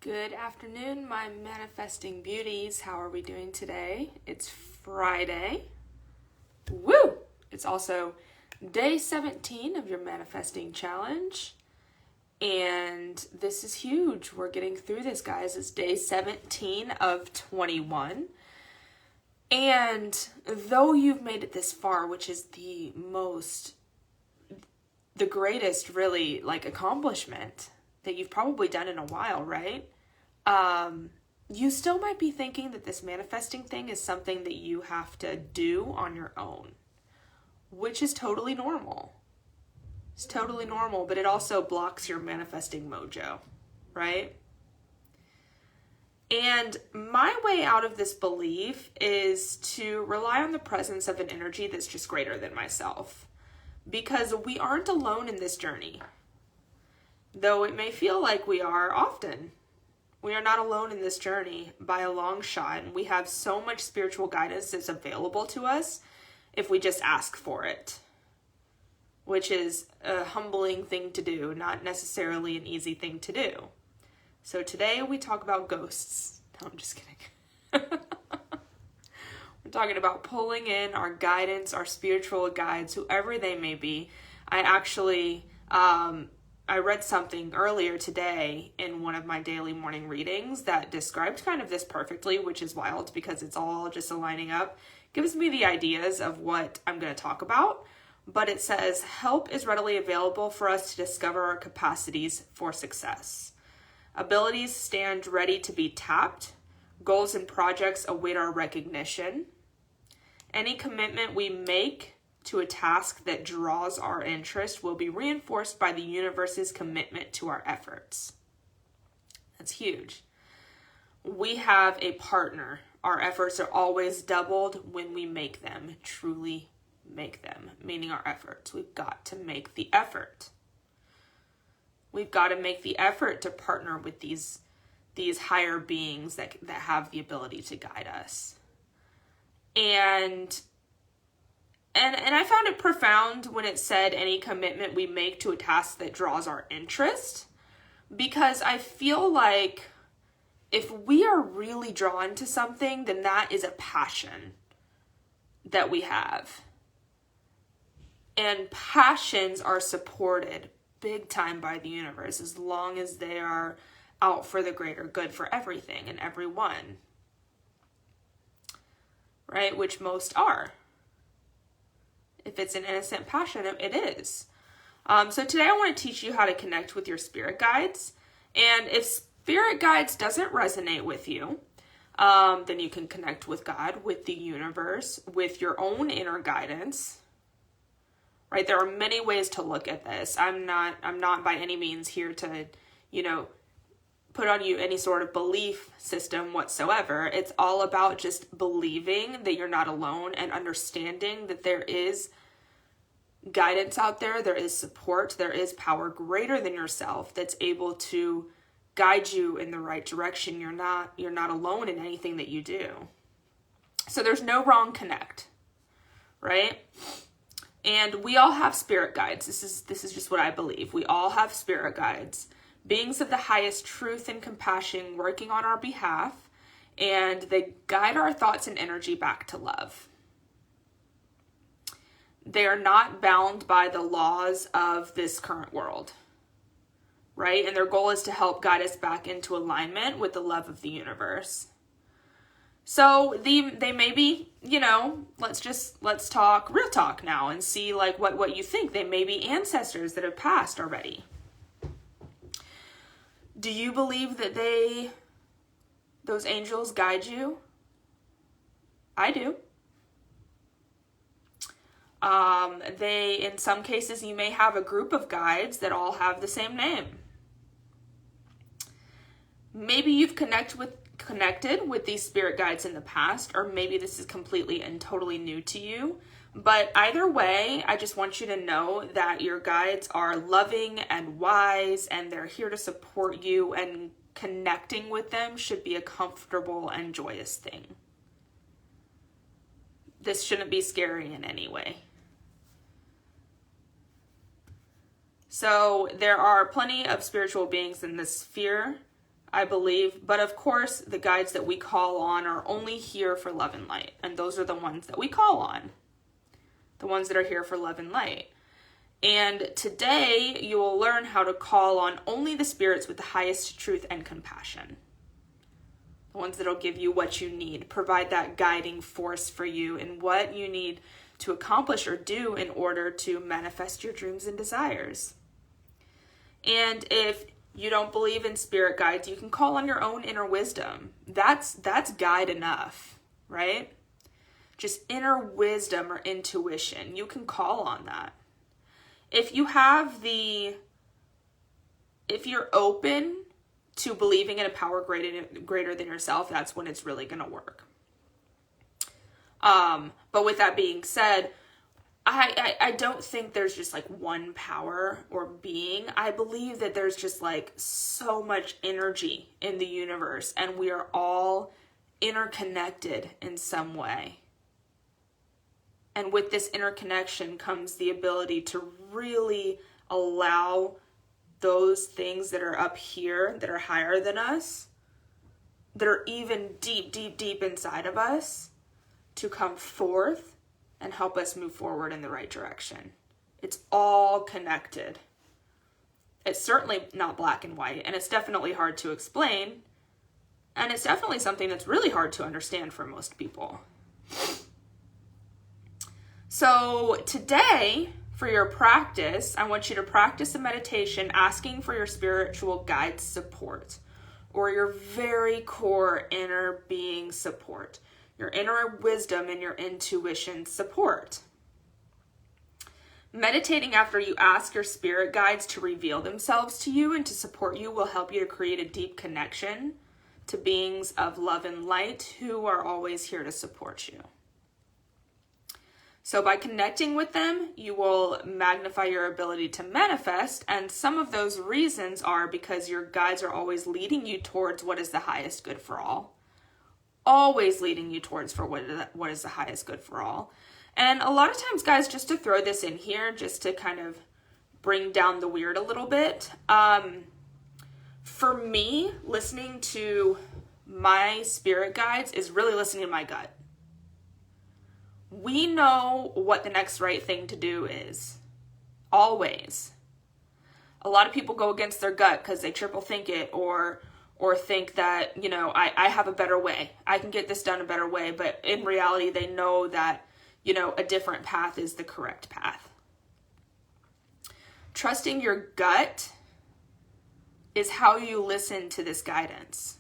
Good afternoon, my manifesting beauties. How are we doing today? It's Friday. Woo! It's also day 17 of your manifesting challenge. And this is huge. We're getting through this, guys. It's day 17 of 21. And though you've made it this far, which is the greatest really accomplishment that you've probably done in a while, right? You still might be thinking that this manifesting thing is something that you have to do on your own, which is totally normal. It's totally normal, but it also blocks your manifesting mojo, right? And my way out of this belief is to rely on the presence of an energy that's just greater than myself, because we aren't alone in this journey. Though it may feel like we are often. We are not alone in this journey by a long shot, and we have so much spiritual guidance that's available to us if we just ask for it, which is a humbling thing to do, not necessarily an easy thing to do. So today we talk about ghosts. No, I'm just kidding. We're talking about pulling in our guidance, our spiritual guides, whoever they may be. I actually... I read something earlier today in one of my daily morning readings that described kind of this perfectly, which is wild because it's all just aligning up. Gives me the ideas of what I'm going to talk about, but it says, help is readily available for us to discover our capacities for success. Abilities stand ready to be tapped. Goals and projects await our recognition. Any commitment we make to a task that draws our interest will be reinforced by the universe's commitment to our efforts. That's huge. We have a partner. Our efforts are always doubled when we make them, truly make them, meaning our efforts. We've got to make the effort. We've got to make the effort to partner with these higher beings that have the ability to guide us. And I found it profound when it said any commitment we make to a task that draws our interest, because I feel like if we are really drawn to something, then that is a passion that we have. And passions are supported big time by the universe as long as they are out for the greater good for everything and everyone, right? Which most are. If it's an innocent passion, it is. So today I want to teach you how to connect with your spirit guides. And if spirit guides doesn't resonate with you, then you can connect with God, with the universe, with your own inner guidance. Right? There are many ways to look at this. I'm not by any means here to, put on you any sort of belief system whatsoever. It's all about just believing that you're not alone and understanding that there is guidance out there, there is support, there is power greater than yourself that's able to guide you in the right direction. You're not alone in anything that you do. So there's no wrong connect, right? And we all have spirit guides. This is just what I believe. We all have spirit guides. Beings of the highest truth and compassion working on our behalf, and they guide our thoughts and energy back to love. They are not bound by the laws of this current world, right? And their goal is to help guide us back into alignment with the love of the universe. So they may be, let's talk real talk now and see what you think. They may be ancestors that have passed already. Do you believe that those angels guide you? I do. In some cases, you may have a group of guides that all have the same name. Maybe you've connected with these spirit guides in the past, or maybe this is completely and totally new to you. But either way, I just want you to know that your guides are loving and wise, and they're here to support you, and connecting with them should be a comfortable and joyous thing. This shouldn't be scary in any way. So there are plenty of spiritual beings in this sphere I believe. But of course, the guides that we call on are only here for love and light. And those are the ones that we call on. The ones that are here for love and light. And today, you will learn how to call on only the spirits with the highest truth and compassion. The ones that will give you what you need, provide that guiding force for you in what you need to accomplish or do in order to manifest your dreams and desires. And if you don't believe in spirit guides, you can call on your own inner wisdom. That's guide enough, right? Just inner wisdom or intuition. You can call on that. If you're open to believing in a power greater than yourself, that's when it's really going to work. But with that being said, I don't think there's just like one power or being. I believe that there's just like so much energy in the universe, and we are all interconnected in some way. And with this interconnection comes the ability to really allow those things that are up here, that are higher than us, that are even deep, deep, deep inside of us, to come forth and help us move forward in the right direction. It's all connected. It's certainly not black and white, and it's definitely hard to explain, and it's definitely something that's really hard to understand for most people. So today, for your practice, I want you to practice a meditation asking for your spiritual guide's support, or your very core inner being support, your inner wisdom and your intuition support. Meditating after you ask your spirit guides to reveal themselves to you and to support you will help you to create a deep connection to beings of love and light who are always here to support you. So by connecting with them, you will magnify your ability to manifest, and some of those reasons are because your guides are always leading you towards what is the highest good for all. Always leading you towards what is the highest good for all. And a lot of times, guys, just to throw this in here, just to kind of bring down the weird a little bit, for me, listening to my spirit guides is really listening to my gut. We know what the next right thing to do is. Always. A lot of people go against their gut because they triple think it or think that, I have a better way. I can get this done a better way. But in reality, they know that, a different path is the correct path. Trusting your gut is how you listen to this guidance.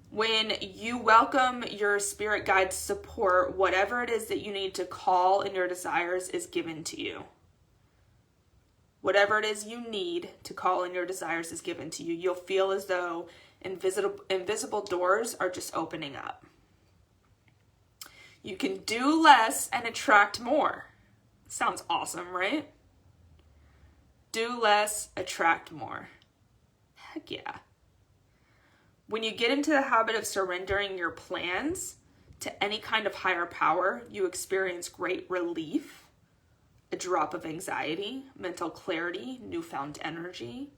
When you welcome your spirit guide's support, whatever it is that you need to call in your desires is given to you. Whatever it is you need to call in your desires is given to you. You'll feel as though invisible doors are just opening up. You can do less and attract more. Sounds awesome, right? Do less, attract more. Heck yeah. When you get into the habit of surrendering your plans to any kind of higher power, you experience great relief, a drop of anxiety, mental clarity, newfound energy.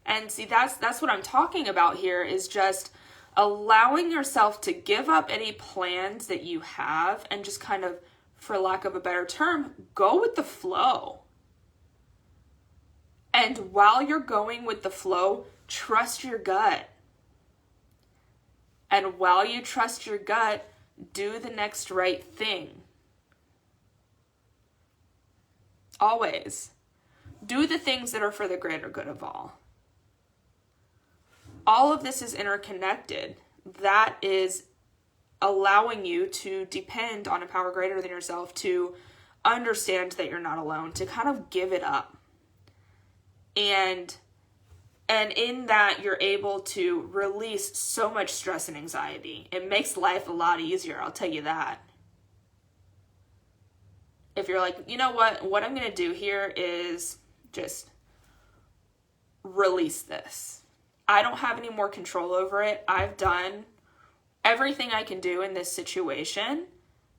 And see, that's what I'm talking about here, is just allowing yourself to give up any plans that you have and just kind of, for lack of a better term, go with the flow. And while you're going with the flow, trust your gut. And while you trust your gut, do the next right thing. Always. Do the things that are for the greater good of all. All of this is interconnected. That is allowing you to depend on a power greater than yourself, to understand that you're not alone, to kind of give it up. And in that, you're able to release so much stress and anxiety. It makes life a lot easier, I'll tell you that. If you're like, you know what I'm going to do here is just release this. I don't have any more control over it. I've done everything I can do in this situation.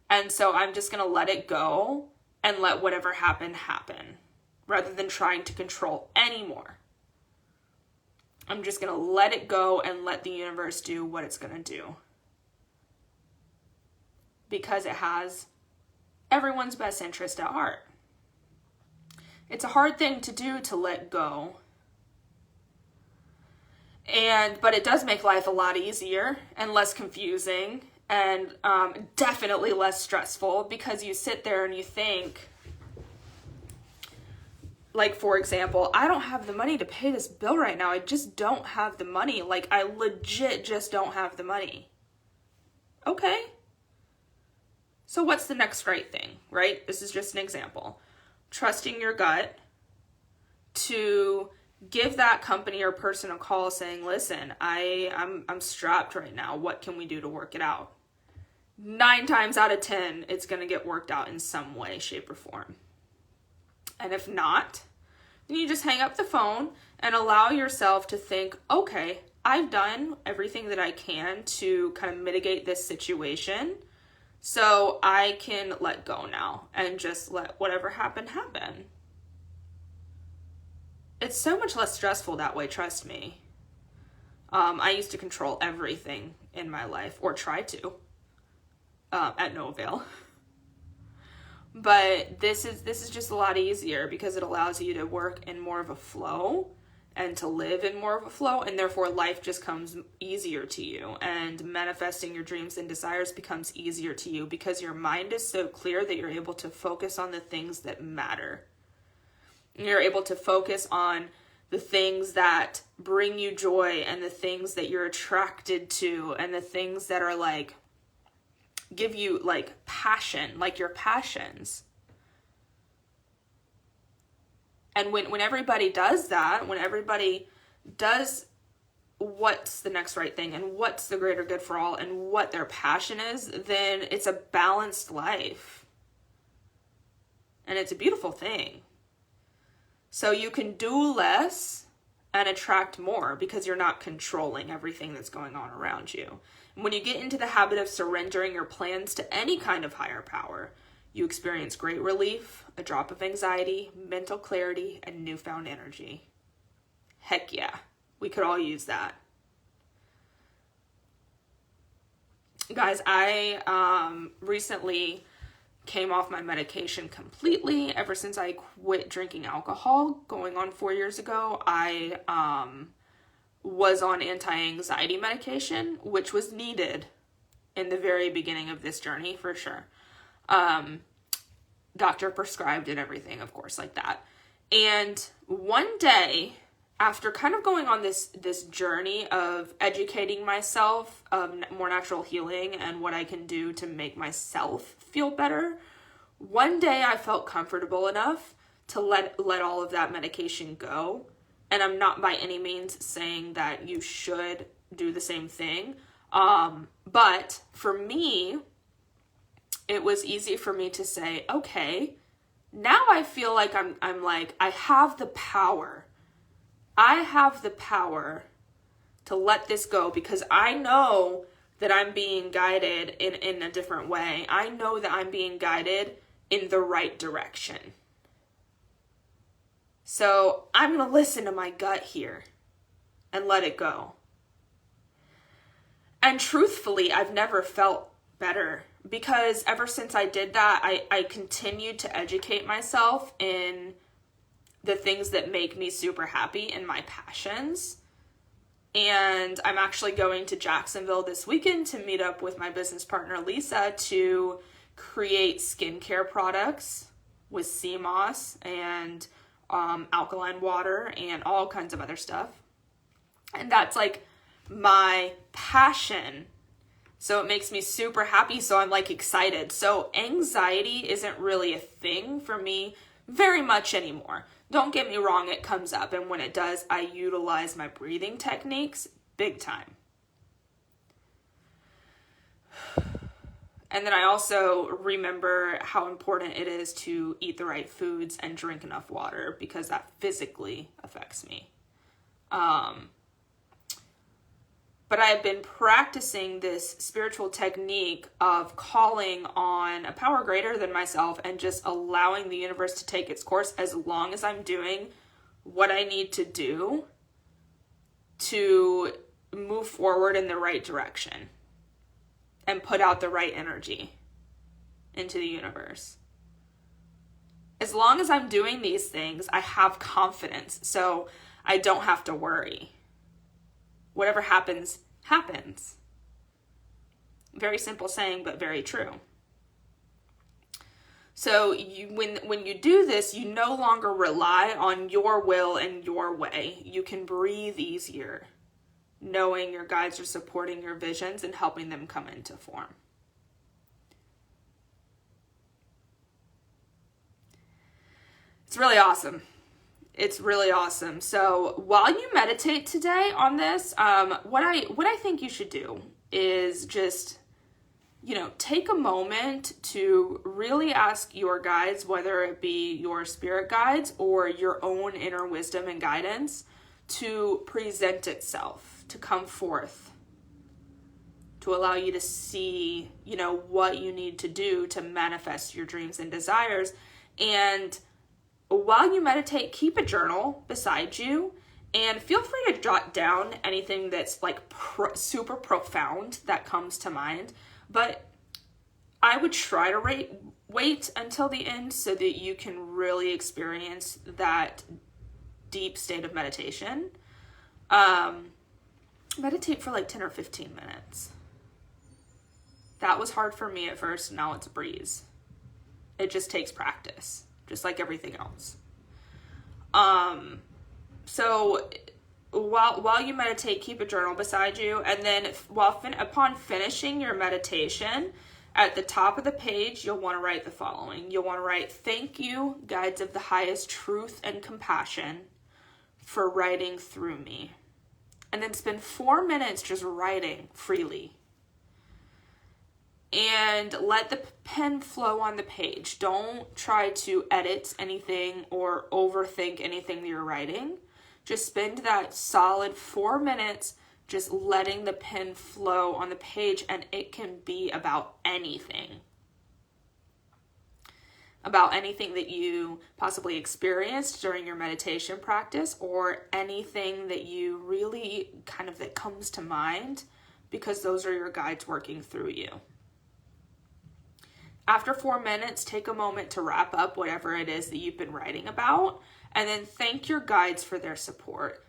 And so I'm just going to let it go and let whatever happen, rather than trying to control anymore. I'm just going to let it go and let the universe do what it's going to do. Because it has everyone's best interest at heart. It's a hard thing to do, to let go. But it does make life a lot easier and less confusing, and definitely less stressful, because you sit there and you think, like, for example, I don't have the money to pay this bill right now. I just don't have the money. Like, I legit just don't have the money. Okay. So what's the next right thing, right? This is just an example. Trusting your gut to give that company or person a call saying, listen, I'm strapped right now. What can we do to work it out? 9 times out of 10, it's going to get worked out in some way, shape, or form. And if not, then you just hang up the phone and allow yourself to think, okay, I've done everything that I can to kind of mitigate this situation, so I can let go now and just let whatever happen, happen. It's so much less stressful that way, trust me. I used to control everything in my life, or try to, at no avail. But this is just a lot easier because it allows you to work in more of a flow and to live in more of a flow, and therefore life just comes easier to you, and manifesting your dreams and desires becomes easier to you because your mind is so clear that you're able to focus on the things that matter. You're able to focus on the things that bring you joy, and the things that you're attracted to, and the things that are like, give you like passion, like your passions. And when everybody does that, when everybody does what's the next right thing and what's the greater good for all and what their passion is, then it's a balanced life. And it's a beautiful thing. So you can do less and attract more because you're not controlling everything that's going on around you. And when you get into the habit of surrendering your plans to any kind of higher power, you experience great relief, a drop of anxiety, mental clarity, and newfound energy. Heck yeah, we could all use that. Guys, I recently came off my medication completely. Ever since I quit drinking alcohol, going on 4 years ago, I was on anti-anxiety medication, which was needed in the very beginning of this journey, for sure. Doctor prescribed and everything, of course, like that. And one day, after kind of going on this journey of educating myself of more natural healing and what I can do to make myself feel better, one day I felt comfortable enough to let all of that medication go. And I'm not by any means saying that you should do the same thing. But for me, it was easy for me to say, okay, now I feel like I'm like, I have the power. I have the power to let this go because I know that I'm being guided in a different way. I know that I'm being guided in the right direction. So I'm going to listen to my gut here and let it go. And truthfully, I've never felt better because ever since I did that, I continued to educate myself in the things that make me super happy and my passions. And I'm actually going to Jacksonville this weekend to meet up with my business partner, Lisa, to create skincare products with sea moss and alkaline water and all kinds of other stuff. And that's like my passion. So it makes me super happy. So I'm like excited. So anxiety isn't really a thing for me very much anymore. Don't get me wrong, it comes up, and when it does, I utilize my breathing techniques big time. And then I also remember how important it is to eat the right foods and drink enough water because that physically affects me. But I have been practicing this spiritual technique of calling on a power greater than myself and just allowing the universe to take its course as long as I'm doing what I need to do to move forward in the right direction and put out the right energy into the universe. As long as I'm doing these things, I have confidence, so I don't have to worry. Whatever happens, happens. Very simple saying, but very true. So when you do this, you no longer rely on your will and your way. You can breathe easier, knowing your guides are supporting your visions and helping them come into form. It's really awesome. It's really awesome. So while you meditate today on this, what I think you should do is just, take a moment to really ask your guides, whether it be your spirit guides or your own inner wisdom and guidance, to present itself, to come forth, to allow you to see, what you need to do to manifest your dreams and desires. And while you meditate, keep a journal beside you and feel free to jot down anything that's like super profound that comes to mind. But I would try to wait until the end so that you can really experience that deep state of meditation. Meditate for like 10 or 15 minutes. That was hard for me at first. Now it's a breeze. It just takes practice, just like everything else. So while you meditate, keep a journal beside you, and then upon finishing your meditation, at the top of the page, you'll want to write the following. You'll want to write, "Thank you, guides of the highest truth and compassion, for writing through me." And then spend 4 minutes just writing freely. And let the pen flow on the page. Don't try to edit anything or overthink anything that you're writing. Just spend that solid 4 minutes just letting the pen flow on the page, and it can be about anything. About anything that you possibly experienced during your meditation practice, or anything that you really that comes to mind, because those are your guides working through you. After 4 minutes, take a moment to wrap up whatever it is that you've been writing about, and then thank your guides for their support.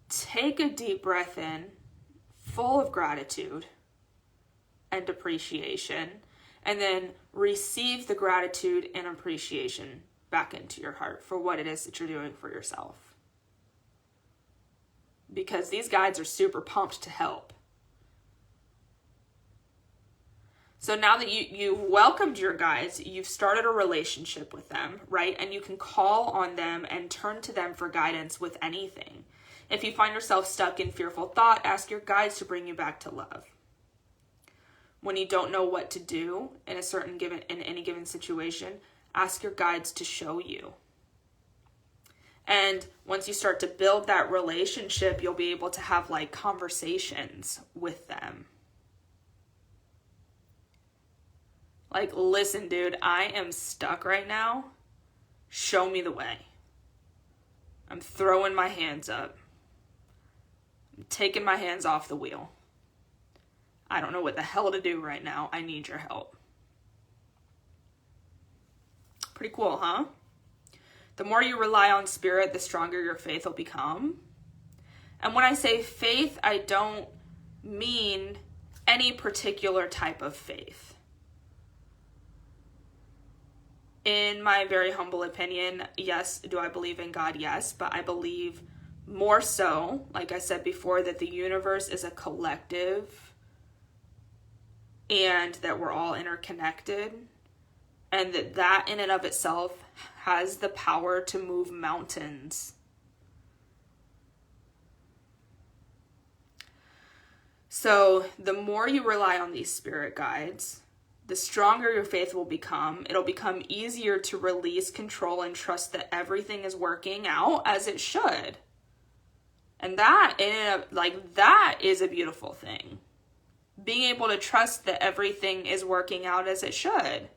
Take a deep breath in, full of gratitude and appreciation, and then receive the gratitude and appreciation back into your heart for what it is that you're doing for yourself. Because these guides are super pumped to help. So now that you've welcomed your guides, you've started a relationship with them, right? And you can call on them and turn to them for guidance with anything. If you find yourself stuck in fearful thought, ask your guides to bring you back to love. When you don't know what to do in any given situation, ask your guides to show you. And once you start to build that relationship, you'll be able to have conversations with them. Listen, dude, I am stuck right now. Show me the way. I'm throwing my hands up. I'm taking my hands off the wheel. I don't know what the hell to do right now. I need your help. Pretty cool, huh? The more you rely on spirit, the stronger your faith will become. And when I say faith, I don't mean any particular type of faith. In my very humble opinion, yes, do I believe in God? Yes, but I believe more so, like I said before, that the universe is a collective and that we're all interconnected, and that in and of itself has the power to move mountains. So the more you rely on these spirit guides, the stronger your faith will become. It'll become easier to release control and trust that everything is working out as it should. And that is a beautiful thing. Being able to trust that everything is working out as it should.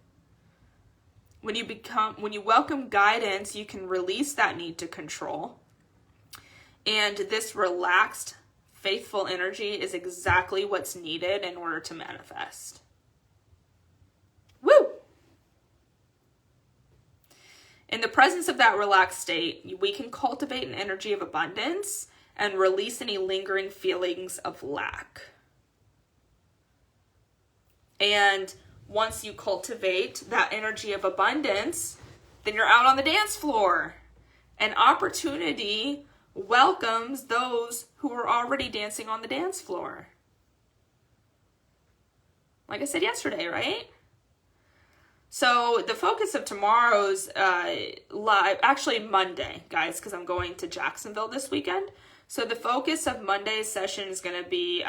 When you welcome guidance, you can release that need to control. And this relaxed faithful energy is exactly what's needed in order to manifest. Woo! In the presence of that relaxed state, we can cultivate an energy of abundance and release any lingering feelings of lack. And once you cultivate that energy of abundance, then you're out on the dance floor. And opportunity welcomes those who are already dancing on the dance floor. Like I said yesterday, right? So the focus of tomorrow's live, actually Monday, guys, because I'm going to Jacksonville this weekend. So the focus of Monday's session is going to be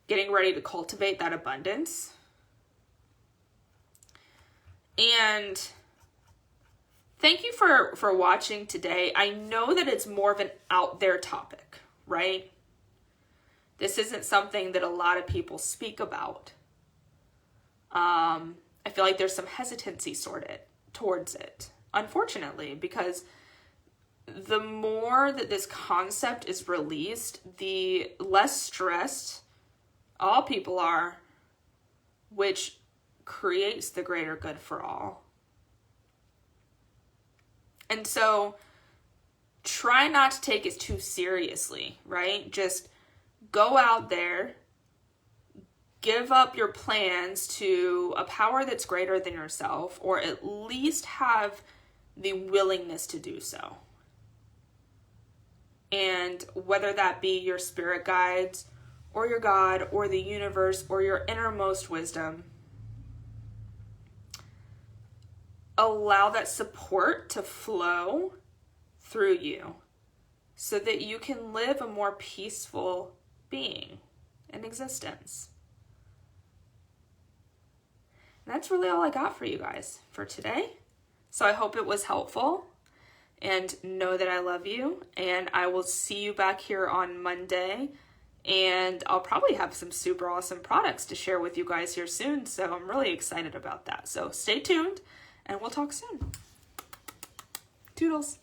getting ready to cultivate that abundance. And thank you for watching today. I know that it's more of an out there topic, right? This isn't something that a lot of people speak about. I feel like there's some hesitancy towards it, unfortunately, because the more that this concept is released, the less stressed all people are, which creates the greater good for all. And so try not to take it too seriously, right? Just go out there, give up your plans to a power that's greater than yourself, or at least have the willingness to do so. And whether that be your spirit guides, or your God, or the universe, or your innermost wisdom, allow that support to flow through you so that you can live a more peaceful being and existence. And that's really all I got for you guys for today. So I hope it was helpful, and know that I love you, and I will see you back here on Monday, and I'll probably have some super awesome products to share with you guys here soon. So I'm really excited about that. So stay tuned, and we'll talk soon. Toodles.